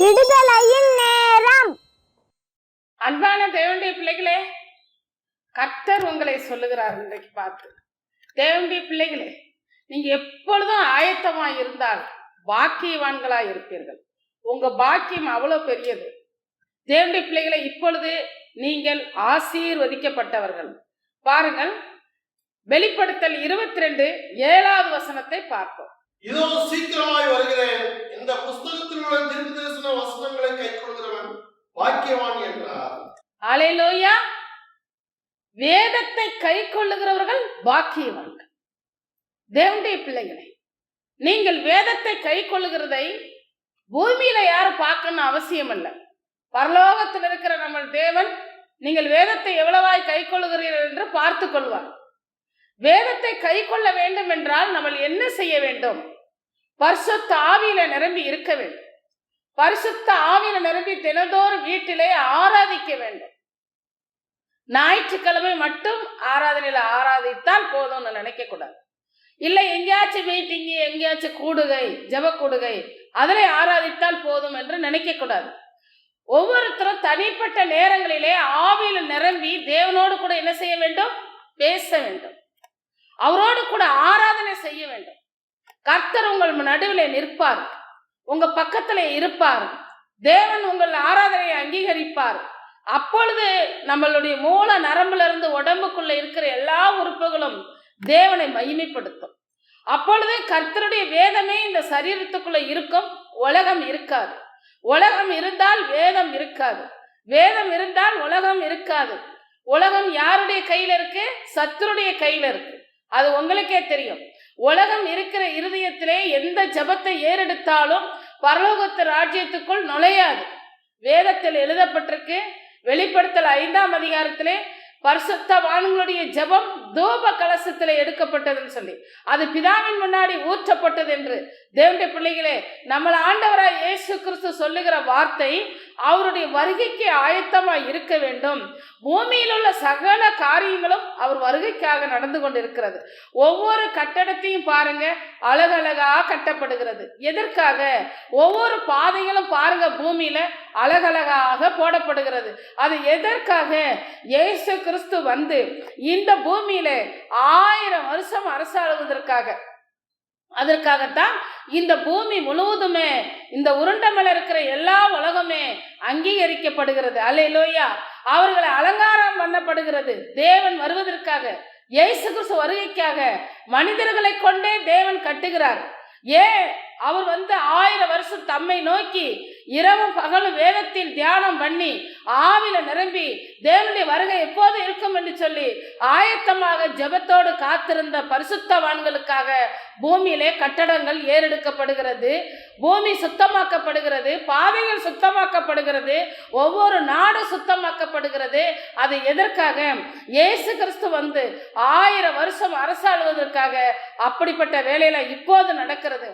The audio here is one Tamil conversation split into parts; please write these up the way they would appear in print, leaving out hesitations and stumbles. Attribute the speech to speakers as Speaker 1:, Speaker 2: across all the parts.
Speaker 1: விடுதலையின் நேரம்.
Speaker 2: அன்பான தேவனுடைய பிள்ளைகளே, கர்த்தர் உங்களை சொல்லுகிறார். இன்றைக்கு பார்த்து தேவனுடைய பிள்ளைகளே, நீங்க எப்பொழுதும் ஆயத்தமாய் இருந்தால் பாக்கியவான்களாய் இருப்பீர்கள். உங்க பாக்கியம் அவ்வளவு பெரியது. தேவனுடைய பிள்ளைகளை, இப்பொழுது நீங்கள் ஆசீர்வதிக்கப்பட்டவர்கள். பாருங்கள், வெளிப்படுத்தல் 22:7 வசனத்தை பார்ப்போம்.
Speaker 3: இதோ சீக்கிரமாய் வருகிறேன், இந்த புஸ்தகத்தில் உள்ள தீர்க்கதரிசன வசனங்களை கைக்கொள்கிறவன் பாக்கியவான் என்றார்.
Speaker 2: அல்லேலூயா. வேதத்தை கைக்கொள்ளுகிறவர்கள் பாக்கியவான்கள். தேவனுடைய பிள்ளைகளை, நீங்கள் வேதத்தை கைக்கொள்ளுகிறதை பூமியில யாரும் பார்க்கணும் அவசியம் அல்ல. பரலோகத்தில் இருக்கிற நம்ம தேவன் நீங்கள் வேதத்தை எவ்வளவாய் கைக்கொள்ளுகிறீர்கள் என்று பார்த்து கொள்வார். வேதத்தை கை கொள்ள வேண்டும் என்றால் நம்ம என்ன செய்ய வேண்டும்? பரிசுத்த ஆவியில நிரம்பி இருக்க வேண்டும். பரிசுத்த ஆவியில நிரம்பி தினந்தோறும் வீட்டிலே ஆராதிக்க வேண்டும். ஞாயிற்றுக்கிழமை மட்டும் ஆராதனையில ஆராதித்தால் போதும்னு நினைக்க கூடாது. இல்லை எங்கேயாச்சும் மீட்டிங், எங்கேயாச்சும் கூடுகை, ஜெப கூடுகை, அதிலே ஆராதித்தால் போதும் என்று நினைக்க கூடாது. ஒவ்வொருத்தரும் தனிப்பட்ட நேரங்களிலே ஆவியில நிரம்பி தேவனோடு கூட என்ன செய்ய வேண்டும்? பேச வேண்டும். அவரோடு கூட ஆராதனை செய்ய வேண்டும். கர்த்தர் உங்கள் நடுவில் நிற்பார், உங்க பக்கத்துல இருப்பார். தேவன் உங்கள் ஆராதனையை அங்கீகரிப்பார். அப்பொழுது நம்மளுடைய மூல நரம்புல இருந்து உடம்புக்குள்ள இருக்கிற எல்லா உறுப்புகளும் தேவனை மகிமைப்படுத்தும். அப்பொழுது கர்த்தருடைய வேதமே இந்த சரீரத்துக்குள்ள இருக்கும். உலகம் இருக்காது. உலகம் இருந்தால் வேதம் இருக்காது. வேதம் இருந்தால் உலகம் இருக்காது. உலகம் யாருடைய கையில இருக்கு? சத்துருடைய கையில இருக்கு. அது உங்களுக்கே தெரியும். உலகம் இருக்கிற இருதயத்திலே எந்த ஜெபத்தை ஏறெடுத்தாலும் பரலோகத்து ராஜ்யத்துக்குள் நுழையாது. வேதத்தில் எழுதப்பட்டிருக்கு. வெளிப்படுத்தல் 5ஆம் அதிகாரத்திலே பரிசுத்தவான்களுடைய ஜெபம் தூப கலசத்திலே எடுக்கப்பட்டதுன்னு சொல்லி, அது பிதாவின் முன்னாடி ஊற்றப்பட்டது என்று. தேவனுடைய பிள்ளைகளே, நம்மள ஆண்டவராய் இயேசு கிறிஸ்து சொல்லுகிற வார்த்தை அவருடைய வருகைக்கு ஆயத்தமாய் இருக்க வேண்டும். பூமியில் உள்ள சகல காரியங்களும் அவர் வருகைக்காக நடந்து கொண்டிருக்கிறது. ஒவ்வொரு கட்டடத்தையும் பாருங்க, அழகழகா கட்டப்படுகிறது. எதற்காக? ஒவ்வொரு பாதைகளும் பாருங்க, பூமியில அழகழகாக போடப்படுகிறது. அது எதற்காக? இயேசு கிறிஸ்து வந்து இந்த பூமியில 1000 வருஷம் அரசாளுவதற்காக. அதற்காகத்தான் இந்த பூமி முழுவதுமே, இந்த உருண்டமல இருக்கிற எல்லா உலகமே அங்கீகரிக்கப்படுகிறது. அல்லேலூயா. அவர்களை அலங்காரம் பண்ணப்படுகிறது. தேவன் வருவதற்காக, இயேசு கிறிஸ்து வருகைக்காக மனிதர்களை கொண்டே தேவன் கட்டுகிறார். ஏன்? அவர் வந்து 1000 வருஷம் தம்மை நோக்கி இரவும் பகலும் வேதத்தில் தியானம் பண்ணி ஆவில நிரம்பி தேவனுடைய வருகை எப்போது இருக்கும் என்று சொல்லி ஆயத்தமாக ஜெபத்தோடு காத்திருந்த பரிசுத்தவான்களுக்காக பூமியிலே கட்டடங்கள் ஏறெடுக்கப்படுகிறது. பூமி சுத்தமாக்கப்படுகிறது. பாதைகள் சுத்தமாக்கப்படுகிறது. ஒவ்வொரு நாடு சுத்தமாக்கப்படுகிறது. அது எதற்காக? இயேசு கிறிஸ்து வந்து 1000 வருஷம் அரசாளுவதற்காக. அப்படிப்பட்ட வேலையில இப்போது நடக்கிறது.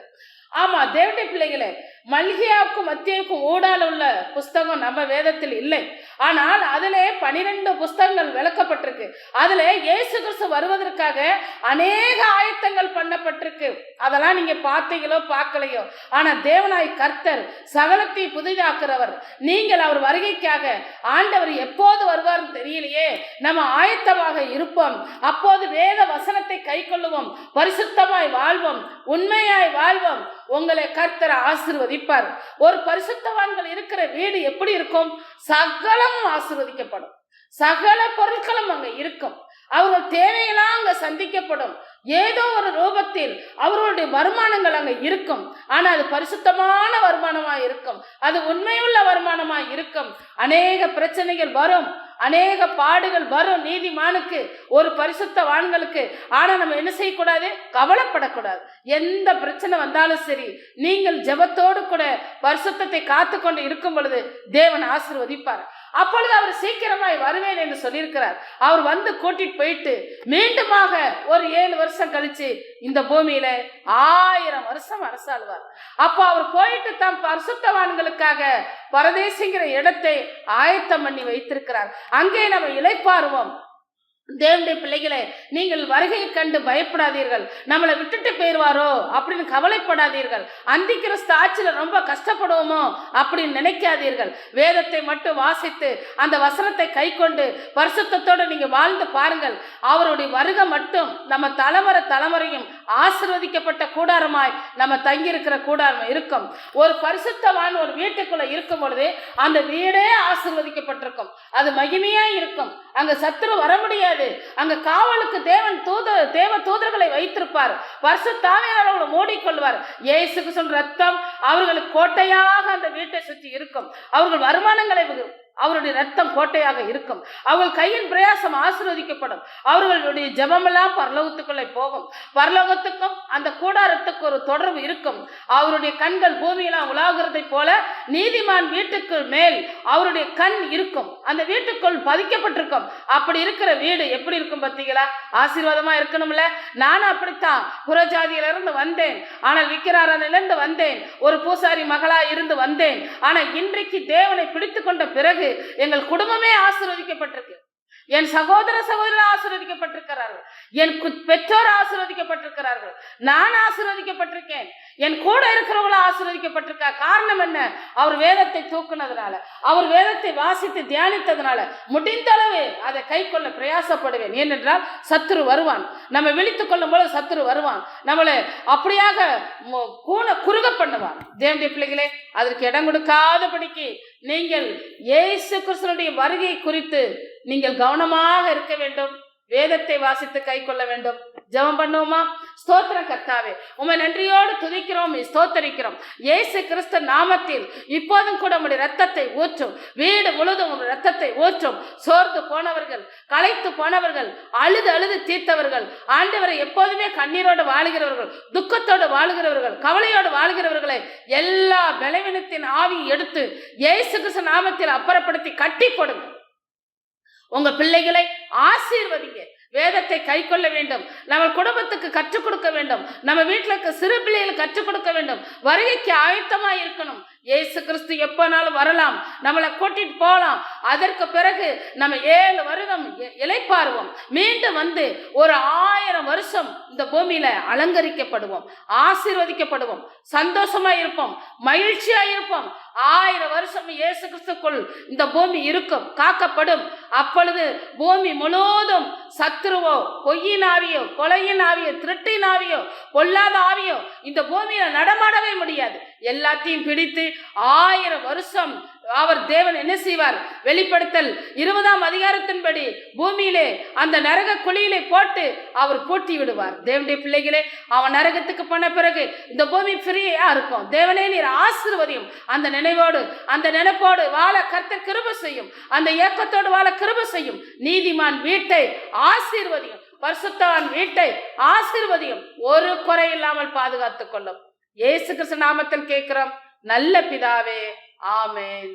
Speaker 2: ஆமா தேவனுடைய பிள்ளைகளே, மல்கியாவுக்கும் மத்தியாவுக்கும் ஊடால உள்ள புஸ்தகம் நம்ம வேதத்தில் இல்லை. ஆனால் அதிலே 12 புஸ்தகங்கள் விளக்கப்பட்டிருக்கு. அதுல இயேசு கிறிஸ்து வருவதற்காக அநேக ஆயத்தங்கள் பண்ணப்பட்டிருக்கு. அதெல்லாம் நீங்க பார்த்தீங்களோ பார்க்கலையோ, ஆனா தேவனாய் கர்த்தர் சகலத்தை புதிதாக்குறவர். நீங்கள் அவர் வருகைக்காக, ஆண்டவர் எப்போது வருவார்னு தெரியலையே, நம்ம ஆயத்தமாக இருப்போம். அப்போது வேத வசனத்தை கை கொள்ளுவோம், பரிசுத்தமாய் வாழ்வோம், உண்மையாய் வாழ்வோம். உங்களை கர்த்தர் ஆசீர்வதிப்பார். ஒரு பரிசுத்தவான்கள் இருக்கிற வீடு எப்படி இருக்கும்? சகலமும் ஆசீர்வதிக்கப்படும். சகல பொருட்களும் அங்க இருக்கும். அவர்கள் தேவையெல்லாம் அங்க சந்திக்கப்படும். ஏதோ ஒரு ரூபத்தில் அவர்களுடைய வருமானங்கள் அங்க இருக்கும். ஆனா அது பரிசுத்தமான வருமானமா இருக்கும். அது உண்மையுள்ள வருமானமா இருக்கும். அநேக பிரச்சனைகள் வரும், அநேக பாடுகள் வரும் நீதிமானுக்கு, ஒரு பரிசுத்தவான்களுக்கு. ஆனா நம்ம என்ன செய்யக்கூடாது? கவலைப்படக்கூடாது. எந்த பிரச்சனை வந்தாலும் சரி, நீங்கள் ஜெபத்தோடு கூட பரிசுத்தத்தை காத்து கொண்டு இருக்கும் பொழுது தேவன் ஆசீர்வதிப்பார். அப்பொழுது அவர் சீக்கிரமாய் வருவேன் என்று சொல்லியிருக்கிறார். அவர் வந்து கூட்டிட்டு போயிட்டு மீண்டுமாக ஒரு 7 வருஷம் கழிச்சு இந்த பூமியில 1000 வருஷம் அரசாளுவார். அப்போ அவர் போயிட்டு தம் பரிசுத்தவான்களுக்காக பரதேசிங்கிற இடத்தை ஆயத்தம் பண்ணி வைத்திருக்கிறார். அங்கே நம்ம இளைப்பாறுவோம். தேவனுடைய பிள்ளைகளே, நீங்கள் வருகையை கண்டு பயப்படாதீர்கள். நம்மளை விட்டுட்டு போயிடுவாரோ அப்படின்னு கவலைப்படாதீர்கள். அந்திக்கிறிஸ்து ஆட்சியில் ரொம்ப கஷ்டப்படுவோமோ அப்படின்னு நினைக்காதீர்கள். வேதத்தை மட்டும் வாசித்து அந்த வசனத்தை கை கொண்டு பரிசுத்தத்தோடு நீங்க வாழ்ந்து பாருங்கள். அவருடைய வருகை மட்டும் நம்ம தலைமுறையும் ஆசீர்வதிக்கப்பட்ட கூடாரமாய் நம்ம தங்கியிருக்கிற கூடாரம் இருக்கும். ஒரு பரிசுத்தவான் ஒரு வீட்டுக்குள்ள இருக்கும் பொழுது அந்த வீடே ஆசீர்வதிக்கப்பட்டிருக்கும். அது மகிமையா இருக்கும். அங்க சத்துரு வர முடியாது. அங்க காவலுக்கு தேவ தூதர்களை வைத்திருப்பார். பரிசுத்த ஆவியானவர் அவர்களை மூடிக்கொள்வார். இயேசு கிறிஸ்துவின் ரத்தம் அவர்களுக்கு கோட்டையாக அந்த வீட்டை சுற்றி இருக்கும். அவர்கள் வருமானங்களை அவருடைய ரத்தம் கோட்டையாக இருக்கும். அவர்கள் கையின் பிரயாசம் ஆசீர்வதிக்கப்படும். அவர்களுடைய ஜெபமெல்லாம் பரலோகத்துக்குள்ளே போகும். பரலோகத்துக்கும் அந்த கூடாரத்துக்கு ஒரு தொடர்பு இருக்கும். அவருடைய கண்கள் பூமியெல்லாம் உலாகிறதை போல நீதிமான் வீட்டுக்கு மேல் அவருடைய கண் இருக்கும். அந்த வீட்டுக்குள் பதிக்கப்பட்டிருக்கும். அப்படி இருக்கிற வீடு எப்படி இருக்கும் பார்த்தீங்களா? ஆசீர்வாதமா இருக்கணும்ல. நானும் அப்படித்தான் புறஜாதியிலிருந்து வந்தேன். ஆனால் விக்கிராரனிலிருந்து வந்தேன். ஒரு பூசாரி மகளா இருந்து வந்தேன். ஆனா இன்றைக்கு தேவனை பிடித்து கொண்ட பிறகு எங்கள் குடும்பமே ஆசீர்வதிக்கப்பட்டிருக்கு. என் சகோதர ஆசீர்வதிக்கப்பட்டிருக்கிறார்கள். என் பெற்றோர் ஆசீர்வதிக்கப்பட்டிருக்கிறார்கள். நான் ஆசீர்வதிக்கப்பட்டிருக்கேன். என் கூட இருக்கிறவங்களும் ஆசீர்வதிக்கப்பட்டிருக்கா. காரணம் என்ன? அவர் வேதத்தை தூக்குனதுனால, அவர் வேதத்தை வாசித்து தியானித்ததுனால. முடிந்தளவு அதை கை கொள்ள பிரயாசப்படுவேன். ஏனென்றால் சத்துரு வருவான். நம்ம விழித்துக் கொள்ளும் போது சத்துரு வருவான். நம்மளை அப்படியாக குறுக பண்ணுவான். தேவனுடைய பிள்ளைகளே, அதற்கு இடம் கொடுக்காதபடிக்கு நீங்கள் இயேசு கிறிஸ்துவினுடைய வருகை குறித்து நீங்கள் கவனமாக இருக்க வேண்டும். வேதத்தை வாசித்து கை கொள்ள வேண்டும். ஜெபம் பண்ணுவோமா? ஸ்தோத்திரம் கர்த்தாவே, உம்மை நன்றியோடு துதிக்கிறோம், ஸ்தோத்தரிக்கிறோம். இயேசு கிறிஸ்து நாமத்தில் இப்போதும் கூட உம்முடைய ரத்தத்தை ஊற்றும். வீடு முழுதும் உம்முடைய ரத்தத்தை ஊற்றும். சோர்ந்து போனவர்கள், களைத்து போனவர்கள், அழுது தீர்த்தவர்கள், ஆண்டவரை எப்போதுமே கண்ணீரோடு வாழுகிறவர்கள், துக்கத்தோடு வாழுகிறவர்கள், கவலையோடு வாழ்கிறவர்களை எல்லா பலவீனத்தின் ஆவி எடுத்து இயேசு கிறிஸ்து நாமத்தில் அப்புறப்படுத்தி கட்டி போடுங்க. உங்க பிள்ளைகளை ஆசீர்வதிங்க. வேதத்தை கை கொள்ள வேண்டும். நம்ம குடும்பத்துக்கு கற்றுக் கொடுக்க வேண்டும். நம்ம வீட்டில் இருக்க சிறு பிள்ளைகளுக்கு கற்றுக் கொடுக்க வேண்டும். வருகைக்கு ஆயத்தமா இருக்கணும். இயேசு கிறிஸ்து எப்பனாலும் வரலாம், நம்மளை கூட்டிட்டு போகலாம். அதற்கு பிறகு நம்ம 7 வருடம் இளைப்பாறுவோம். மீண்டும் வந்து ஒரு 1000 வருஷம் இந்த பூமியில அலங்கரிக்கப்படுவோம், ஆசீர்வதிக்கப்படுவோம், சந்தோஷமா இருப்போம், மகிழ்ச்சியா இருப்போம். 1000 வருஷம் இயேசு கிறிஸ்துக்குள் இந்த பூமி இருக்கும், காக்கப்படும். அப்பொழுது பூமி முழுவதும் சத்துருவோ, பொய்யின் ஆவியோ, கொலையின் ஆவியோ, திருட்டின் ஆவியோ, பொல்லாத ஆவியோ இந்த பூமியில நடமாடவே முடியாது. எல்லாத்தையும் பிடித்து 1000 வருஷம் அவர் தேவன் என்ன செய்வார்? வெளிப்படுத்தல் 20ஆம் அதிகாரத்தின்படி பூமியிலே அந்த நரக குழியிலே போட்டு அவர் பூட்டி விடுவார். தேவனுடைய பிள்ளைகளே, அவன் நரகத்துக்கு போன பிறகு இந்த பூமி ஃப்ரீயா இருக்கும். தேவனே நீர் ஆசீர்வதியும். அந்த நினைப்போடு வாழ கர்த்தர் கிருபை செய்யும். அந்த ஏக்கத்தோடு வாழ கிருபை செய்யும். நீதிமான் வீட்டை ஆசீர்வதியும், பரிசுத்தவான் வீட்டை ஆசீர்வதியும். ஒரு குறை இல்லாமல் பாதுகாத்துக் கொள்ளும். இயேசு கிறிஸ்து நாமத்தில் கேட்கிறோம் நல்ல பிதாவே, ஆமென்.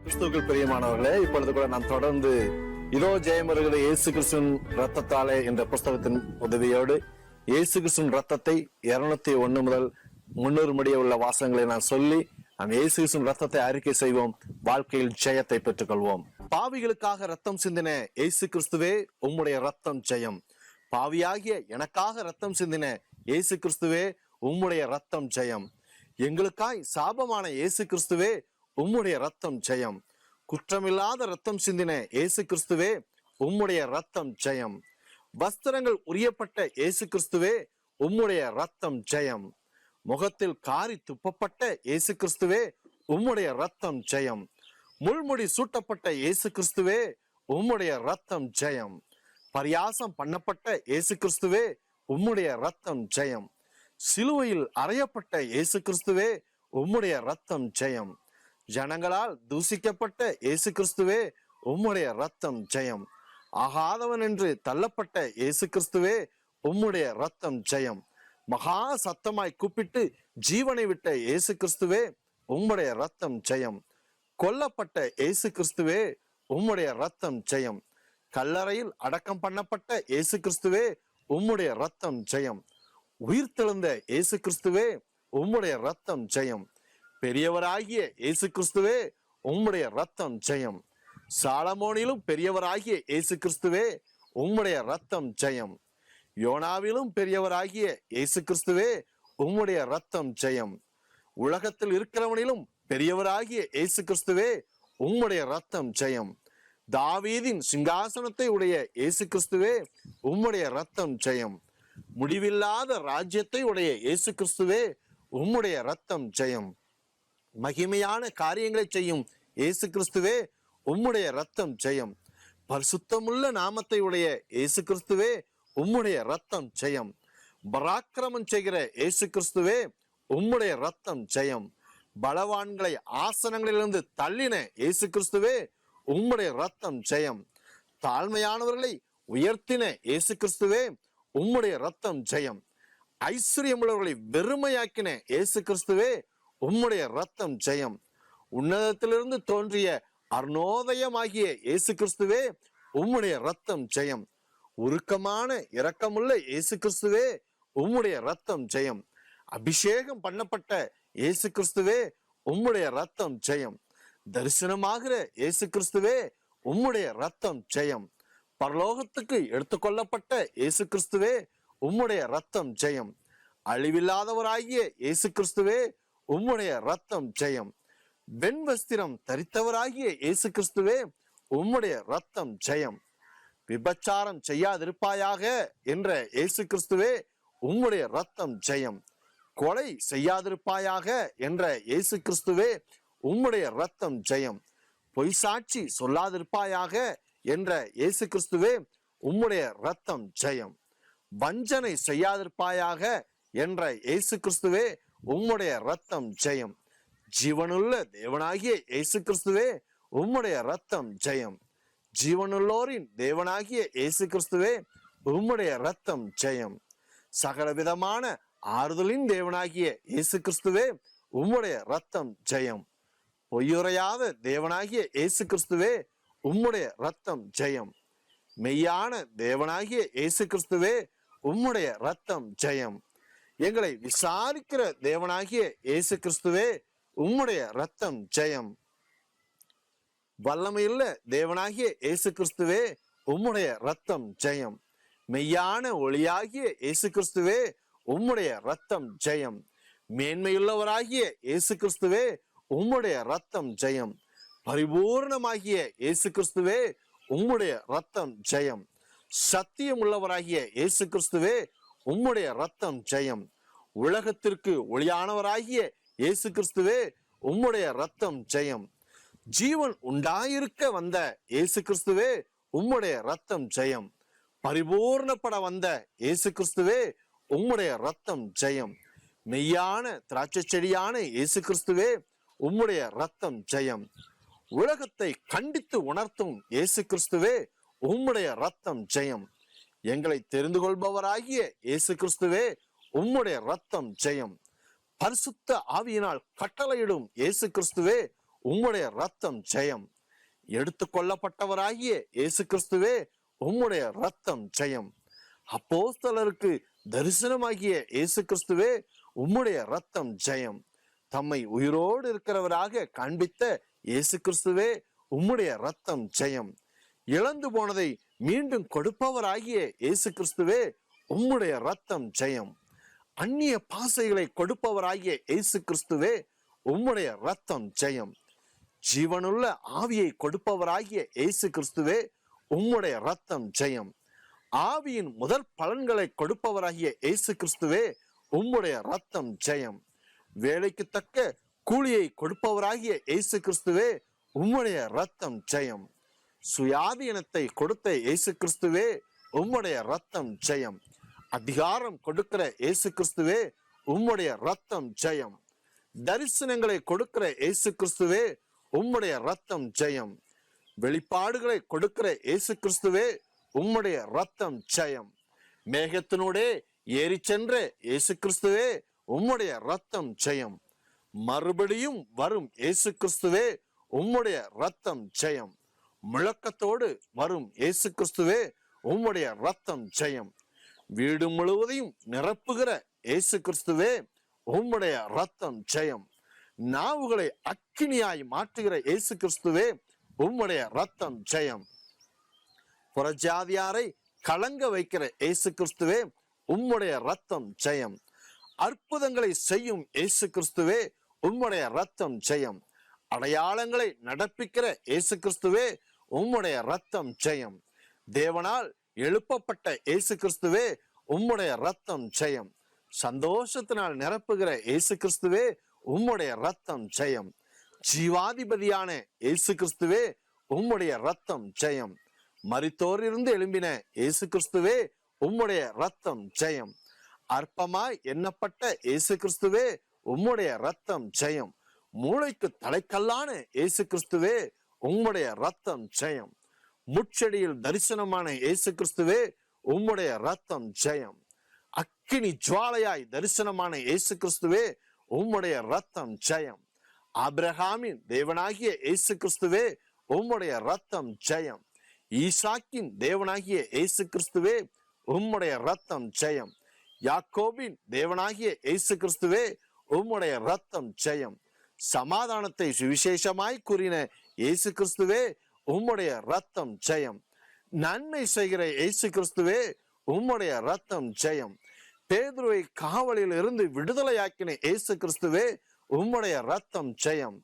Speaker 4: கிறிஸ்துவுக்குள் பிரியமானவர்களே, இப்பொழுது கூட நாம் தொடர்ந்து இதோ ஜெயமருகிற இயேசு கிறிஸ்துவின் ரத்தத்தாலே என்ற புஸ்தகத்தின் உதவியோடு இயேசு கிறிஸ்துவின் ரத்தத்தை 201 முதல் 300 முடிய உள்ள வாசகங்களை நான் சொல்லி நாம் இயேசு கிறிஸ்துவின் ரத்தத்தை அறிக்கை செய்வோம். வாழ்க்கையில் ஜெயத்தை பெற்றுக் கொள்வோம். பாவிகளுக்காக ரத்தம் சிந்தின இயேசு கிறிஸ்துவே, உம்முடைய ரத்தம் ஜெயம். பாவியாகிய எனக்காக ரத்தம் சிந்தின இயேசு கிறிஸ்துவே, உம்முடைய ரத்தம் ஜெயம். எங்களுக்காய் சாபமான இயேசு கிறிஸ்துவே, உம்முடைய ரத்தம் ஜெயம். குற்றமில்லாத ரத்தம் சிந்தின இயேசு கிறிஸ்துவே, உம்முடைய ரத்தம் ஜெயம். வஸ்திரங்கள் உரியப்பட்ட இயேசு கிறிஸ்துவே, உம்முடைய ரத்தம் ஜெயம். முகத்தில் காரி துப்பப்பட்ட இயேசு கிறிஸ்துவே, உம்முடைய ரத்தம் ஜெயம். முள்முடி சூட்டப்பட்ட இயேசு கிறிஸ்துவே, உம்முடைய ரத்தம் ஜெயம். பரியாசம் பண்ணப்பட்ட இயேசு கிறிஸ்துவே, உம்முடைய ரத்தம் ஜெயம். சிலுவையில் அறையப்பட்ட இயேசு கிறிஸ்துவே, உம்முடைய ரத்தம் ஜெயம். ஜனங்களால் தூசிக்கப்பட்ட இயேசு கிறிஸ்துவே, உம்முடைய ரத்தம் ஜெயம். ஆகாதவன் என்று தள்ளப்பட்ட இயேசு கிறிஸ்துவே, உம்முடைய ரத்தம் ஜெயம். மகா சத்தமாய் கூப்பிட்டு ஜீவனை விட்ட இயேசு கிறிஸ்துவே, உம்முடைய ரத்தம் ஜெயம். கொல்லப்பட்ட இயேசு கிறிஸ்துவே, உம்முடைய ரத்தம் ஜெயம். கல்லறையில் அடக்கம் பண்ணப்பட்ட இயேசு கிறிஸ்துவே உம்முடைய ரத்தம் ஜெயம். உயிர்த்தெழுந்த இயேசு கிறிஸ்துவே உம்முடைய ரத்தம் ஜெயம். பெரியவராகிய இயேசு கிறிஸ்துவே உம்முடைய ரத்தம் ஜெயம். சாலமோனிலும் பெரியவராகிய இயேசு கிறிஸ்துவே உம்முடைய ரத்தம் ஜெயம். யோனாவிலும் பெரியவராகிய இயேசு கிறிஸ்துவே உம்முடைய ரத்தம் ஜெயம். உலகத்தில் இருக்கிறவனிலும் பெரியவராகிய இயேசு கிறிஸ்துவே உம்முடைய ரத்தம் ஜெயம். தாவீதின் சிங்காசனத்தை உடைய இயேசு கிறிஸ்துவே உம்முடைய ரத்தம் ஜெயம். முடிவில்லாத ராஜ்யத்தை உடைய இயேசு கிறிஸ்துவே உம்முடைய ரத்தம் ஜெயம். மகிமையான காரியங்களை செய்யும் இயேசு கிறிஸ்துவே உம்முடைய ரத்தம் ஜெயம். பரிசுத்தமுள்ள நாமத்தை உடைய இயேசு கிறிஸ்துவே உம்முடைய ரத்தம் ஜெயம். பராக்கிரமம் செய்கிற இயேசு கிறிஸ்துவே உம்முடைய ரத்தம் ஜெயம். பலவான்களை ஆசனங்களிலிருந்து தள்ளின இயேசு கிறிஸ்துவே உம்முடைய ரத்தம் ஜெயம். தாழ்மையானவர்களை உயர்த்தின இயேசு கிறிஸ்துவே உம்முடைய ரத்தம் ஜெயம். ஐஸ்வர்யமுள்ளவர்களை வெறுமையாக்கின இயேசு கிறிஸ்துவே உம்முடைய ரத்தம் ஜெயம். உன்னதத்திலிருந்து தோன்றிய அருணோதயமாகிய இயேசு கிறிஸ்துவே உம்முடைய ரத்தம் ஜெயம். உருக்கமான இரக்கமுள்ள இயேசு கிறிஸ்துவே உம்முடைய ரத்தம் ஜெயம். அபிஷேகம் பண்ணப்பட்ட இயேசு கிறிஸ்துவே உம்முடைய ரத்தம் ஜெயம். தரிசனமாகிற இயேசு கிறிஸ்துவே உம்முடைய ரத்தம் ஜெயம். பரலோகத்துக்கு எடுத்துக்கொள்ளப்பட்ட இயேசு கிறிஸ்துவே உம்முடைய ரத்தம் ஜெயம். அழிவில்லாதவராகிய இயேசு கிறிஸ்துவே உம்முடைய ரத்தம் ஜெயம். வெண்வஸ்திரம் தரித்தவராகிய இயேசு கிறிஸ்துவே உம்முடைய ரத்தம் ஜெயம். விபச்சாரம் செய்யாதிருப்பாயாக என்ற இயேசு கிறிஸ்துவே உம்முடைய ரத்தம் ஜெயம். கொலை செய்யாதிருப்பாயாக என்ற இயேசு கிறிஸ்துவே உம்முடைய ரத்தம் ஜெயம். பொய் சாட்சி சொல்லாதிருப்பாயாக என்ற இயேசு கிறிஸ்துவே உம்முடைய ரத்தம் ஜெயம். வஞ்சனை செய்யாதிருப்பாயாக என்ற இயேசு கிறிஸ்துவே உம்முடைய ரத்தம் ஜெயம். ஜீவனுள்ள தேவனாகிய இயேசு கிறிஸ்துவே உம்முடைய ரத்தம் ஜெயம். ஜீவனுள்ளோரின் தேவனாகிய இயேசு கிறிஸ்துவே உம்முடைய ரத்தம் ஜெயம். சகல விதமான ஆறுதலின் தேவனாகிய இயேசு கிறிஸ்துவே உம்முடைய ரத்தம் ஜெயம். பொய்யுரையாத தேவனாகிய இயேசு கிறிஸ்துவே உம்முடைய ரத்தம் ஜெயம். மெய்யான தேவனாகிய இயேசு கிறிஸ்துவே உம்முடைய ரத்தம் ஜெயம். எங்களை விசாரிக்கிற தேவனாகிய இயேசு கிறிஸ்துவே உம்முடைய ரத்தம் ஜெயம். வல்லமையுள்ள தேவனாகிய இயேசு கிறிஸ்துவே உம்முடைய ரத்தம் ஜெயம். மெய்யான ஒளியாகிய இயேசு கிறிஸ்துவே உம்முடைய ரத்தம் ஜெயம். மேன்மையுள்ளவராகிய இயேசு கிறிஸ்துவே உம்முடைய ரத்தம் ஜெயம். பரிபூர்ணமாகிய இயேசு கிறிஸ்துவே உம்முடைய ரத்தம் ஜெயம். சத்தியம் உள்ளவராகிய இயேசு கிறிஸ்துவே உம்முடைய ரத்தம் ஜெயம். உலகத்திற்கு ஒளியானவராகிய இயேசு கிறிஸ்துவே உம்முடைய ரத்தம் ஜெயம். ஜீவன் உண்டாயிருக்க வந்த இயேசு கிறிஸ்துவே உம்முடைய ரத்தம் ஜெயம். பரிபூர்ணப்பட வந்த இயேசு கிறிஸ்துவே உம்முடைய ரத்தம் ஜெயம். மெய்யான திராட்சை செடியான இயேசு கிறிஸ்துவே உம்முடைய ரத்தம் ஜெயம். உலகத்தை கண்டித்து உணர்த்தும் இயேசு கிறிஸ்துவே உம்முடைய ரத்தம் ஜெயம். எங்களை தெரிந்து கொள்பவராகிய இயேசு கிறிஸ்துவே உம்முடைய ரத்தம் ஜெயம். பரிசுத்த ஆவியினால் கட்டளையிடும் இயேசு கிறிஸ்துவே உம்முடைய ரத்தம் ஜெயம். எடுத்துக்கொள்ளப்பட்டவராகிய இயேசு கிறிஸ்துவே உம்முடைய ரத்தம் ஜெயம். அப்போஸ்தலருக்கு தரிசனமாகிய இயேசு கிறிஸ்துவே உம்முடைய ரத்தம் ஜெயம். தம்மை உயிரோடு இருக்கிறவராக காண்பித்த இயேசு கிறிஸ்துவே உம்முடைய ரத்தம் ஜெயம். இழந்து போனதை மீண்டும் கொடுப்பவராகிய இயேசு கிறிஸ்துவே உம்முடைய ரத்தம் ஜெயம். அந்நிய பாசைகளை கொடுப்பவராகிய இயேசு கிறிஸ்துவே உம்முடைய ரத்தம் ஜெயம். ஜீவனுள்ள ஆவியை கொடுப்பவராகிய இயேசு கிறிஸ்துவே உம்முடைய ரத்தம் ஜெயம். ஆவியின் முதல் பலன்களை கொடுப்பவராகிய இயேசு கிறிஸ்துவே உம்முடைய ரத்தம் ஜெயம். வேலைக்கு தக்க கூலியை கொடுப்பவராகிய இயேசு கிறிஸ்துவே உம்முடைய ரத்தம் ஜெயம். சுயாதீனத்தை கொடுத்த இயேசு கிறிஸ்துவே உம்முடைய ரத்தம் ஜெயம். அதிகாரம் கொடுக்கிற இயேசு கிறிஸ்துவே உம்முடைய ரத்தம் ஜெயம். தரிசனங்களை கொடுக்கிற இயேசு கிறிஸ்துவே உம்முடைய ரத்தம் ஜெயம். வெளிப்பாடுகளை கொடுக்கிற இயேசு கிறிஸ்துவே உம்முடைய ரத்தம் ஜெயம். மேகத்தினூடே ஏறி சென்ற இயேசு கிறிஸ்துவே உம்முடைய ரத்தம் ஜெயம். மறுபடியும் வரும் இயேசு கிறிஸ்துவே உம்முடைய ரத்தம் ஜெயம். முழக்கத்தோடு வரும் இயேசு கிறிஸ்துவே உம்முடைய ரத்தம் ஜெயம். வீடு முழுவதையும் நிரப்புகிற இயேசு கிறிஸ்துவே உம்முடைய ரத்தம் ஜெயம். நாவுகளை அக்கினியாய் மாற்றுகிற இயேசு கிறிஸ்துவே உம்முடைய ரத்தம் ஜெயம். புறஜாதியாரை கலங்க வைக்கிற இயேசு கிறிஸ்துவே உம்முடைய ரத்தம் ஜெயம். அற்புதங்களை செய்யும் இயேசு கிறிஸ்துவே உம்முடைய ரத்தம் ஜெயம். அடையாளங்களை நடப்பிக்கிற இயேசு கிறிஸ்துவே உம்முடைய ரத்தம் ஜெயம். தேவனால் எழுப்பப்பட்ட இயேசு கிறிஸ்துவே உம்முடைய ரத்தம் ஜெயம். சந்தோஷத்தினால் நிரப்புகிற இயேசு கிறிஸ்துவே உம்முடைய ரத்தம் ஜெயம். ஜீவாதிபதியான இயேசு கிறிஸ்துவே உம்முடைய ரத்தம் ஜெயம். மரித்தோரிலிருந்து எழும்பின இயேசு கிறிஸ்துவே உம்முடைய ரத்தம் ஜெயம். அற்பமாய் எண்ணப்பட்ட இயேசு கிறிஸ்துவே உம்முடைய ரத்தம் ஜெயம். மூளைக்கு தலைக்கல்லான இயேசு கிறிஸ்துவே உம்முடைய ரத்தம் ஜெயம். முட்செடியில் தரிசனமான இயேசு கிறிஸ்துவே உம்முடைய ரத்தம் ஜெயம். அக்கினி ஜுவாலையாய் தரிசனமான இயேசு கிறிஸ்துவே உம்முடைய ரத்தம் ஜெயம். ஆபிரகாமின் தேவனாகிய இயேசு கிறிஸ்துவே உம்முடைய ரத்தம் ஜெயம். ஈசாக்கின் தேவனாகிய இயேசு கிறிஸ்துவே உம்முடைய ரத்தம் ஜெயம். யாக்கோபின் தேவனாகிய இயேசு கிறிஸ்துவே உம்முடைய ரத்தம் ஜெயம். சமாதானத்தை சுவிசேஷமாய் கூறின இயேசு கிறிஸ்துவே உம்முடைய ரத்தம் ஜெயம். நன்மை செய்கிற இயேசு கிறிஸ்துவே உம்முடைய ரத்தம் ஜெயம். பேதுருவை காவலில் இருந்து விடுதலையாக்கின இயேசு கிறிஸ்துவே உம்முடைய ரத்தம் ஜெயம்.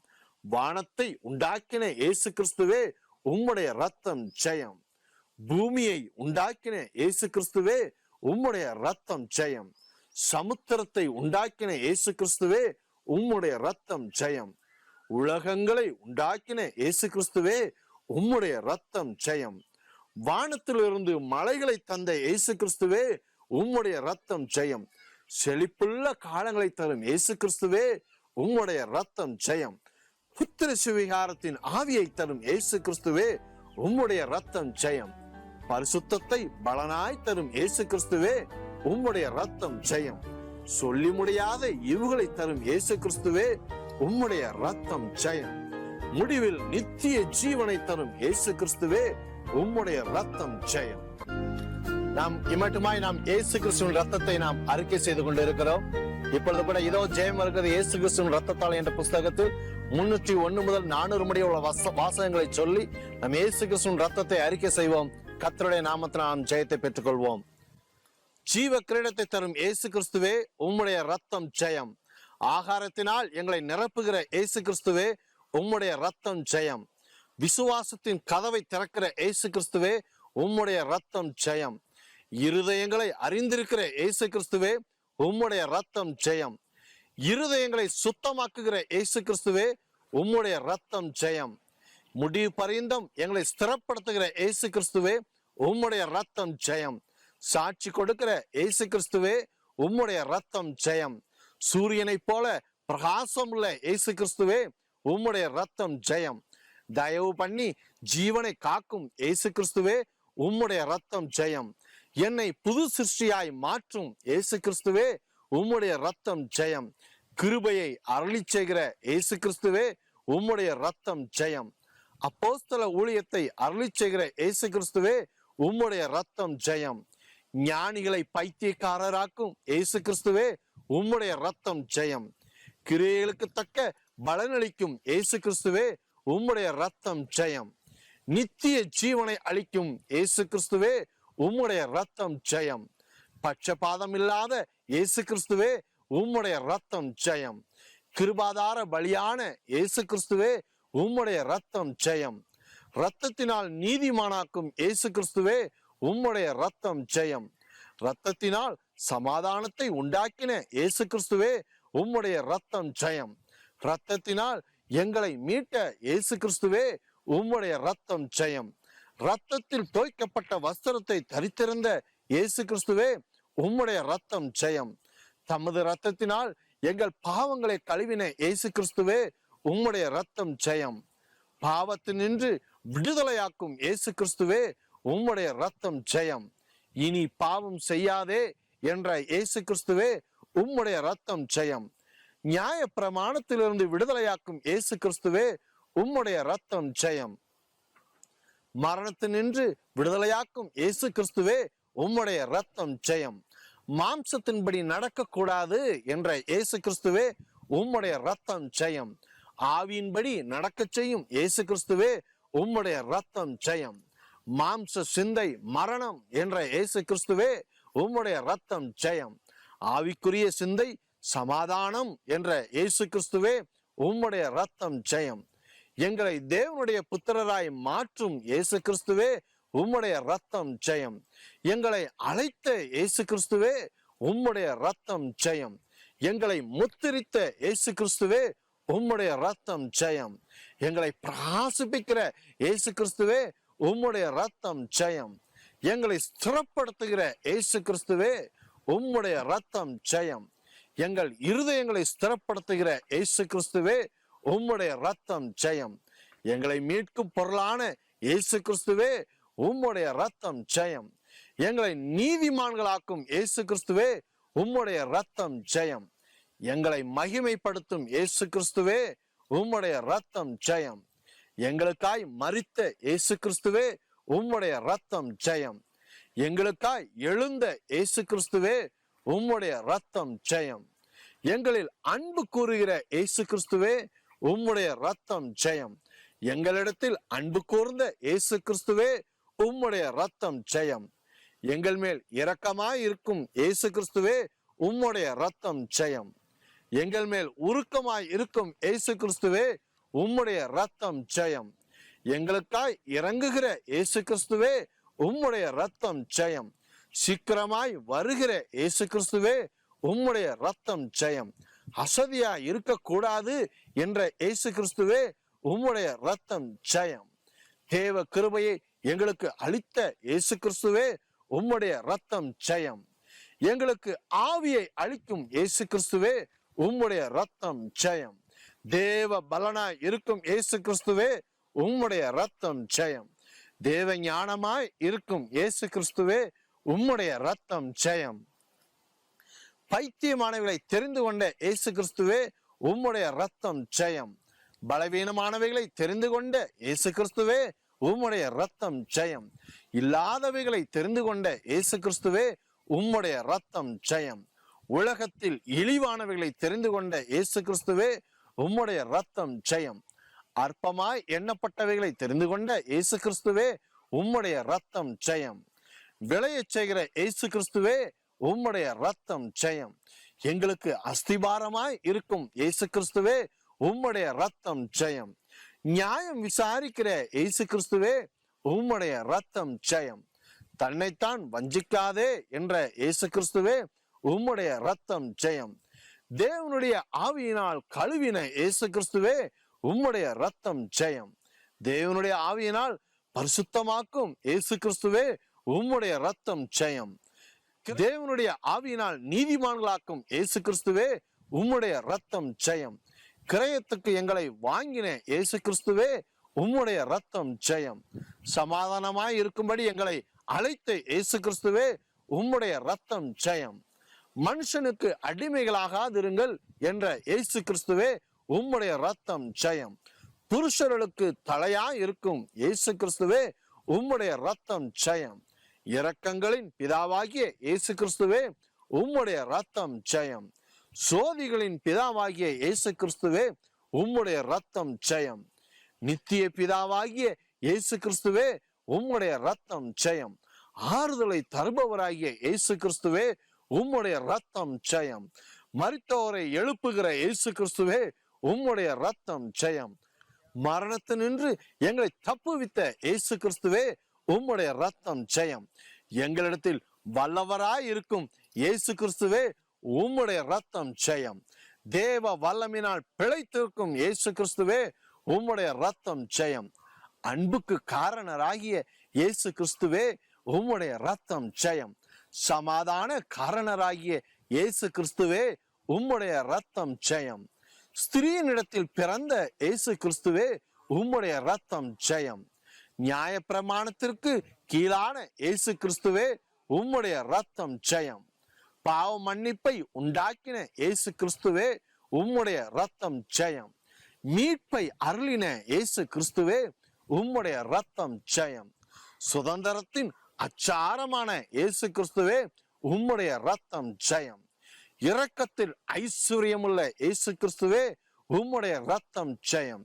Speaker 4: வானத்தை உண்டாக்கின இயேசு கிறிஸ்துவே உம்முடைய ரத்தம் ஜெயம். பூமியை உண்டாக்கின இயேசு கிறிஸ்துவே உம்முடைய ரத்தம் ஜெயம். சமுத்திரத்தை உண்டாக்கின இயேசு கிறிஸ்துவே உம்முடைய ரத்தம் ஜெயம். உலகங்களை உண்டாக்கின இயேசு கிறிஸ்துவே உம்முடைய ரத்தம் ஜெயம். வானத்திலிருந்து மலைகளை தந்த இயேசு கிறிஸ்துவே உம்முடைய ரத்தம் ஜெயம். செழிப்புள்ள காலங்களை தரும் இயேசு கிறிஸ்துவே உம்முடைய ரத்தம் ஜெயம். புத்திர சுவிகாரத்தின் ஆவியை தரும் இயேசு கிறிஸ்துவே உம்முடைய ரத்தம் ஜெயம். பரிசுத்தத்தை பலனாய் தரும் இயேசு கிறிஸ்துவே உம்முடைய ரத்தம் ஜெயம். சொல்லி முடியாத ஈவுகளை தரும் இயேசு கிறிஸ்துவே உம்முடைய ரத்தம் ஜெயம். முடிவில் நித்திய ஜீவனை தரும் இயேசு கிறிஸ்துவே உம்முடைய ரத்தம் ஜெயம். நாம் இமட்டுமாய் இயேசு கிறிஸ்துவின் ரத்தத்தை நாம் அறிக்கை செய்து கொண்டிருக்கிறோம். இப்பொழுது கூட இதோ ஜெயம் வருகிறது இயேசு கிறிஸ்துவின் ரத்தத்தால் என்ற புஸ்தகத்தில் 301 முதல் 400 முடிய உள்ள வாசகங்களை சொல்லி நாம் இயேசு கிறிஸ்துவின் ரத்தத்தை அறிக்கை செய்வோம். கர்த்தருடைய நாமத்தில் நாம் ஜெயத்தை பெற்றுக் கொள்வோம். ஜீவ கிரீடத்தை தரும் இயேசு கிறிஸ்துவே உம்முடைய ரத்தம் ஜெயம். ஆகாரத்தினால் எங்களை நிரப்புகிற இயேசு கிறிஸ்துவே உம்முடைய ரத்தம் ஜெயம். விசுவாசத்தின் கதவை திறக்கிற இயேசு கிறிஸ்துவே உம்முடைய ரத்தம் ஜெயம். இருதயங்களை அறிந்திருக்கிற இயேசு கிறிஸ்துவே உம்முடைய ரத்தம் ஜெயம். இருதயங்களை சுத்தமாக்குகிற இயேசு கிறிஸ்துவே உம்முடைய ரத்தம் ஜெயம். முடிவு பரியந்தம் எங்களை ஸ்திரப்படுத்துகிற இயேசு கிறிஸ்துவே உம்முடைய ரத்தம் ஜெயம். சாட்சி கொடுக்கிற இயேசு கிறிஸ்துவே உம்முடைய ரத்தம் ஜெயம். சூரியனை போல பிரகாசம் உள்ள இயேசு கிறிஸ்துவே உம்முடைய ரத்தம் ஜெயம். தயவு பண்ணி ஜீவனை காக்கும் இயேசு கிறிஸ்துவே உம்முடைய ரத்தம் ஜெயம். என்னை புது சிருஷ்டியாய் மாற்றும் இயேசு கிறிஸ்துவே உம்முடைய ரத்தம் ஜெயம். கிருபையை அருளி செய்கிற இயேசு கிறிஸ்துவே உம்முடைய ரத்தம் ஜெயம். அப்போஸ்தல ஊழியத்தை அருளி செய்கிற இயேசு கிறிஸ்துவே உம்முடைய ரத்தம் ஜெயம். ஞானிகளை பைத்தியக்காரராக்கும் இயேசு கிறிஸ்துவே உம்முடைய ரத்தம் ஜெயம். கிரியைகளுக்கு தக்க பலனளிக்கும் இயேசு கிறிஸ்துவே உம்முடைய ரத்தம் ஜெயம். நித்திய ஜீவனை அளிக்கும் இயேசு கிறிஸ்துவே உம்முடைய ரத்தம் ஜெயம். பட்சபாதம் இல்லாத இயேசு கிறிஸ்துவே உம்முடைய ரத்தம் ஜெயம். கிருபாதார பலியான இயேசு கிறிஸ்துவே உம்முடைய ரத்தம் ஜெயம். இரத்தத்தினால் நீதிமானாக்கும் இயேசு கிறிஸ்துவே உம்முடைய ரத்தம் ஜெயம். இரத்தத்தினால் சமாதானத்தை உண்டாக்கின இயேசு கிறிஸ்துவே உம்முடைய ரத்தம் ஜெயம். இரத்தத்தினால் எங்களை மீட்ட இயேசு கிறிஸ்துவே உம்முடைய ரத்தம் ஜெயம். இரத்தத்தில் தோய்க்கப்பட்ட வஸ்திரத்தை தரித்திருந்த இயேசு கிறிஸ்துவே உம்முடைய ரத்தம் ஜெயம். தமது இரத்தத்தினால் எங்கள் பாவங்களை கழுவின இயேசு கிறிஸ்துவே உம்முடைய ரத்தம் ஜெயம். பாவத்தினின்று விடுதலையாக்கும் இயேசு கிறிஸ்துவே உம்முடைய ரத்தம் ஜெயம். இனி பாவம் செய்யாதே என்ற இயேசு கிறிஸ்துவே உம்முடைய ரத்தம் ஜெயம். நியாய பிரமாணத்திலிருந்து விடுதலையாக்கும் இயேசு கிறிஸ்துவே உம்முடைய ரத்தம் ஜெயம். மரணத்தினின்று விடுதலையாக்கும் இயேசு கிறிஸ்துவே உம்முடைய ரத்தம் ஜெயம். மாம்சத்தின்படி நடக்கக்கூடாது என்ற இயேசு கிறிஸ்துவே உம்முடைய ரத்தம் ஜெயம். ஆவியின்படி நடக்க செய்யும் இயேசு கிறிஸ்துவே உம்முடைய ரத்தம் ஜெயம். மாம்ச சிந்தை மரணம் என்ற இயேசு கிறிஸ்துவே உம்முடைய ரத்தம் ஜெயம். ஆவிக்குரிய சிந்தை சமாதானம் என்ற இயேசு கிறிஸ்துவே உம்முடைய ரத்தம் ஜெயம். எங்களை தேவனுடைய புத்திரராய் மாற்றும் இயேசு கிறிஸ்துவே உம்முடைய ரத்தம் ஜெயம். எங்களை அழைத்த இயேசு கிறிஸ்துவே உம்முடைய ரத்தம் ஜெயம். எங்களை முத்திரித்த இயேசு கிறிஸ்துவே உம்முடைய ரத்தம் ஜெயம். எங்களை பிரகாசிப்பிக்கிற இயேசு கிறிஸ்துவே உம்முடைய ரத்தம் ஜெயம். எங்களை ஸ்திரப்படுத்துகிற இயேசு கிறிஸ்துவே உம்முடைய ரத்தம் ஜெயம். எங்கள் இருதயங்களை ஸ்திரப்படுத்துகிற இயேசு கிறிஸ்துவே உம்முடைய ரத்தம் ஜெயம். எங்களை மீட்கும் பொருளான இயேசு கிறிஸ்துவே உம்முடைய ரத்தம் ஜெயம். எங்களை நீதிமான்களாக்கும் இயேசு கிறிஸ்துவே உம்முடைய ரத்தம் ஜெயம். எங்களை மகிமைப்படுத்தும் இயேசு கிறிஸ்துவே உம்முடைய ரத்தம் ஜெயம். எங்களுக்காய் மரித்த இயேசு கிறிஸ்துவே உம்முடைய ரத்தம் ஜெயம். எங்களுக்காய் எழுந்த இயேசு கிறிஸ்துவே உம்முடைய ரத்தம் ஜெயம். எங்களில் அன்பு கூறுகிற இயேசு கிறிஸ்துவே உம்முடைய ரத்தம் ஜெயம். எங்களிடத்தில் அன்பு கூர்ந்த இயேசு கிறிஸ்துவே உம்முடைய ரத்தம் ஜெயம். எங்கள் மேல் இரக்கமாய் இருக்கும் இயேசு கிறிஸ்துவே உம்முடைய ரத்தம் ஜெயம். எங்கள் மேல் உருக்கமாய் இருக்கும் இயேசு கிறிஸ்துவே உம்முடைய ரத்தம் ஜெயம். எங்களுக்காய் இறங்குகிற இயேசு கிறிஸ்துவே உம்முடைய ரத்தம் ஜெயம். சீக்கிரமாய் வருகிற இயேசு கிறிஸ்துவே உம்முடைய ரத்தம் ஜெயம். அசதியா இருக்கக்கூடாது என்ற இயேசு கிறிஸ்துவே உம்முடைய ரத்தம் ஜெயம். தேவ கிருபையை எங்களுக்கு அளித்த இயேசு கிறிஸ்துவே உம்முடைய ரத்தம் ஜெயம். எங்களுக்கு ஆவியை அளிக்கும் இயேசு கிறிஸ்துவே உம்முடைய ரத்தம் ஜெயம். தேவ பலனாய் இருக்கும் இயேசு கிறிஸ்துவே உம்முடைய ரத்தம் ஜெயம். தேவ ஞானமாய் இருக்கும் இயேசு கிறிஸ்துவே உம்முடைய ரத்தம் ஜெயம். பைத்தியமானவைகளை தெரிந்து கொண்ட இயேசு கிறிஸ்துவே உம்முடைய ரத்தம் ஜெயம். பலவீனமானவைகளை தெரிந்து கொண்ட இயேசு கிறிஸ்துவே உம்முடைய ரத்தம் ஜெயம். இல்லாதவைகளை தெரிந்து கொண்ட இயேசு கிறிஸ்துவே உம்முடைய ரத்தம் ஜெயம். உலகத்தில் இழிவானவைகளை தெரிந்து கொண்ட இயேசு கிறிஸ்துவே உம்முடைய ரத்தம் ஜெயம். அற்பமாய் எண்ணப்பட்டவைகளை தெரிந்து கொண்ட இயேசு கிறிஸ்துவே உம்முடைய ரத்தம் ஜெயம். விளையச் செய்கிற இயேசு கிறிஸ்துவே உம்முடைய ரத்தம் ஜெயம். எங்களுக்கு அஸ்திபாரமாய் இருக்கும் இயேசு கிறிஸ்துவே உம்முடைய ரத்தம் ஜெயம். நியாயம் விசாரிக்கிற இயேசு கிறிஸ்துவே உம்முடைய ரத்தம் ஜெயம். தன்னைத்தான் வஞ்சிக்காதே என்ற இயேசு கிறிஸ்துவே உம்முடைய ரத்தம் ஜெயம். தேவனுடைய ஆவியினால் கழுவின இயேசு கிறிஸ்துவே உம்முடைய ரத்தம் ஜெயம். தேவனுடைய ஆவியினால் பரிசுத்தமாக்கும் இயேசு கிறிஸ்துவே உம்முடைய ரத்தம் ஜெயம். தேவனுடைய ஆவியினால் நீதிமான்களாக்கும் இயேசு கிறிஸ்துவே உம்முடைய ரத்தம் ஜெயம். கிரயத்துக்கு எங்களை வாங்கின இயேசு கிறிஸ்துவே உம்முடைய ரத்தம் ஜெயம். சமாதானமாய் இருக்கும்படி எங்களை அழைத்த இயேசு கிறிஸ்துவே உம்முடைய ரத்தம் ஜெயம். மனுஷனுக்கு அடிமைகளாகாதிருங்கள் என்ற இயேசு கிறிஸ்துவே உம்முடைய ரத்தம் ஜெயம். புருஷர்களுக்கு தலையாய் இருக்கும் இயேசு கிறிஸ்துவே உம்முடைய ரத்தம் ஜெயம். இரக்கங்களின் பிதாவாகிய இயேசு கிறிஸ்துவே உம்முடைய ரத்தம் ஜெயம். சோதிகளின் பிதாவாகிய இயேசு கிறிஸ்துவே உம்முடைய ரத்தம் ஜெயம். நித்திய பிதாவாகிய இயேசு கிறிஸ்துவே உம்முடைய ரத்தம் ஜெயம். ஆறுதலை தருபவராகிய இயேசு கிறிஸ்துவே உம்முடைய ரத்தம் ஜெயம். மரித்தோரை எழுப்புகிற இயேசு கிறிஸ்துவே உம்முடைய ரத்தம் ஜெயம். மரணத்தினின்று எங்களை தப்புவித்த இயேசு கிறிஸ்துவே உம்முடைய ரத்தம் ஜெயம். எங்களிடத்தில் வல்லவராய் இருக்கும் இயேசு கிறிஸ்துவே உம்முடைய ரத்தம் ஜெயம். தேவ வல்லமினால் பிழைத்திருக்கும் இயேசு கிறிஸ்துவே உம்முடைய ரத்தம் ஜெயம். அன்புக்கு காரணராகிய இயேசு கிறிஸ்துவே உம்முடைய ரத்தம் ஜெயம். சமாதான காரணராகிய இயேசு கிறிஸ்துவே உம்முடைய ரத்தம் ஜெயம். ஸ்திரீனிடத்தில் பிறந்த இயேசு கிறிஸ்துவே உம்முடைய ரத்தம் ஜெயம். நியாய பிரமாணத்திற்கு கீழான இயேசு கிறிஸ்துவே உம்முடைய ரத்தம் ஜெயம். பாவ மன்னிப்பை உண்டாக்கின இயேசு கிறிஸ்துவே உம்முடைய ரத்தம் ஜெயம். மீட்பை அருளின இயேசு கிறிஸ்துவே உம்முடைய ரத்தம் ஜெயம். சுதந்திரத்தின் அச்சாரமான இயேசு கிறிஸ்துவே, உம்முடைய ரத்தம் ஜெயம். இரக்கத்தில் ஐஸ்வர்யமுள்ள இயேசு கிறிஸ்துவே, உம்முடைய ரத்தம் ஜெயம்.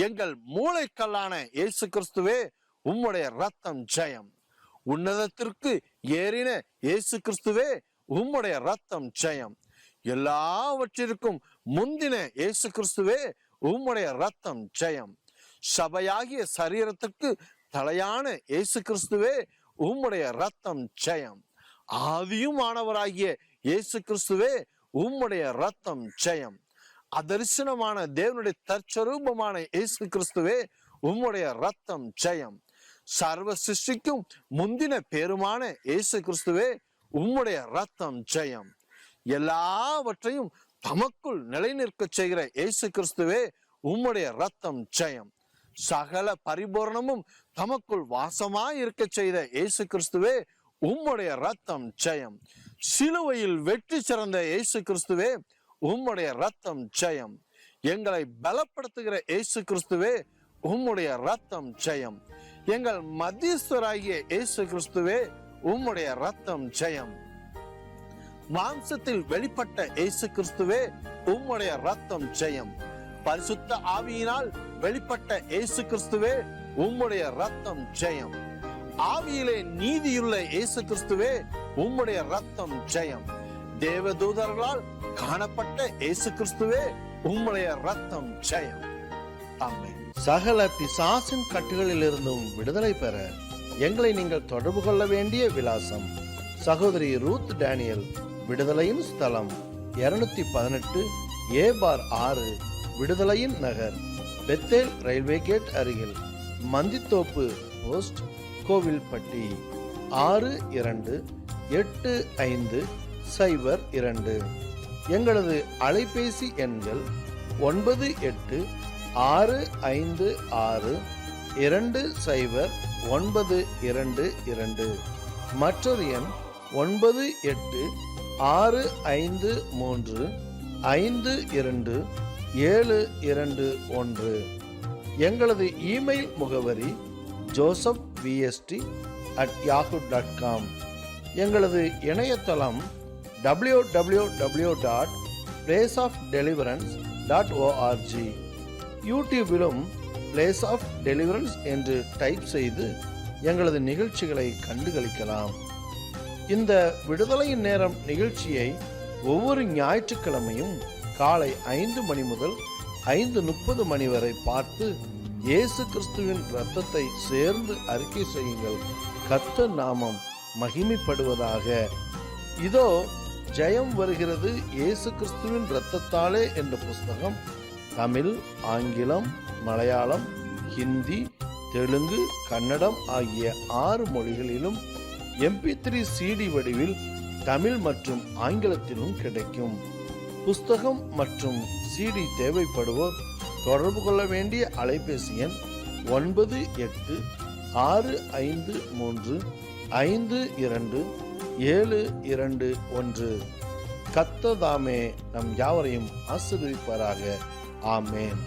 Speaker 4: எங்கள் மூளைக்கல்லான இயேசு கிறிஸ்துவே, உம்முடைய ரத்தம் ஜெயம். உன்னதத்திற்கு ஏறின இயேசு கிறிஸ்துவே, உம்முடைய ரத்தம் ஜெயம். எல்லாவற்றிற்கும் முந்தின இயேசு கிறிஸ்துவே, உம்முடைய ரத்தம் ஜெயம். சபையாகிய சரீரத்திற்கு தலையான இயேசு கிறிஸ்துவே, உம்முடைய ரத்தம் ஜெயம். ஆவியுமானவராகிய இயேசு கிறிஸ்துவே, உம்முடைய ரத்தம் ஜெயம். அதரிசனமான தேவனுடைய தற்சரூபமான இயேசு கிறிஸ்துவே, உம்முடைய ரத்தம் ஜெயம். சர்வ சிருஷ்டிக்கும் முந்தின பேருமான இயேசு கிறிஸ்துவே, உம்முடைய ரத்தம் ஜெயம். எல்லாவற்றையும் தமக்குள் நிலைநிற்க செய்கிற இயேசு கிறிஸ்துவே, உம்முடைய ரத்தம் ஜெயம். சகல பரிபூரணமும் தமக்குள் வாசமாய் இருக்க செய்த இயேசு கிறிஸ்துவே, உம்முடைய ரத்தம் ஜெயம். சிலுவையில் வெற்றி சிறந்த இயேசு கிறிஸ்துவே, உம்முடைய ரத்தம் ஜெயம். எங்களை பலப்படுத்துகிற இயேசு கிறிஸ்துவே, உம்முடைய ரத்தம் ஜெயம். எங்கள் மத்தியஸ்தராகிய இயேசு கிறிஸ்துவே, உம்முடைய ரத்தம் ஜெயம். மாம்சத்தில் வெளிப்பட்ட இயேசு கிறிஸ்துவே, உம்முடைய ரத்தம் ஜெயம். பரிசுத்த ஆவியினால் வெளிப்பட்ட இயேசு கிறிஸ்துவே, உம்முடைய ரத்தம் ஜெயம். ஆவியிலே நீதியுள்ள இயேசு கிறிஸ்துவே, உம்முடைய ரத்தம் ஜெயம். தேவதூதர்களால் காணப்பட்ட இயேசு கிறிஸ்துவே, உம்முடைய ரத்தம் ஜெயம். ஆமென்.
Speaker 5: சகல பிசாசின் கட்டுகளிலிருந்தும் விடுதலை பெற எங்களை நீங்கள் தொடர்பு கொள்ள வேண்டிய விலாசம்: சகோதரி ரூத் டேனியல், விடுதலையின் ஸ்தலம் 218 A/6, விடுதலையின் நகர், பெத்தேல் ரயில்வே கேட் அருகில், மந்தித்தோப்பு போஸ்ட், கோவில்பட்டி 628502. எங்களது அலைபேசி எண்கள் 9866209222. மற்றொரு எண் 9865352721. எங்களது இமெயில் முகவரி josephvst@yahoo.com. எங்களது இணையதளம் www.placeofdeliverance.org. யூடியூபிலும் பிளேஸ் ஆஃப் டெலிவரன்ஸ் என்று டைப் செய்து எங்களது நிகழ்ச்சிகளை கண்டுகளிக்கலாம். இந்த விடுதலையின் நேரம் நிகழ்ச்சியை ஒவ்வொரு ஞாயிற்றுக்கிழமையும் காலை 5 மணி முதல் 5:30 மணி வரை பார்த்து இயேசு கிறிஸ்துவின் இரத்தத்தை சேர்ந்து அறிக்கை செய்யுங்கள். கர்த்தர் நாமம் மகிமைப்படுவதாக. இதோ ஜெயம் வருகிறது இயேசு கிறிஸ்துவின் இரத்தத்தாலே என்ற புஸ்தகம் தமிழ், ஆங்கிலம், மலையாளம், ஹிந்தி, தெலுங்கு, கன்னடம் ஆகிய 6 மொழிகளிலும் MP3 CD வடிவில் தமிழ் மற்றும் ஆங்கிலத்திலும் கிடைக்கும். புஸ்தகம் மற்றும் CD தேவைப்படுவோர் தொடர்பு கொள்ள வேண்டிய அலைபேசி எண் 9865352721. கர்த்தர் தாமே நம் யாவரையும் ஆசீர்வதிப்பாராக. ஆமென்.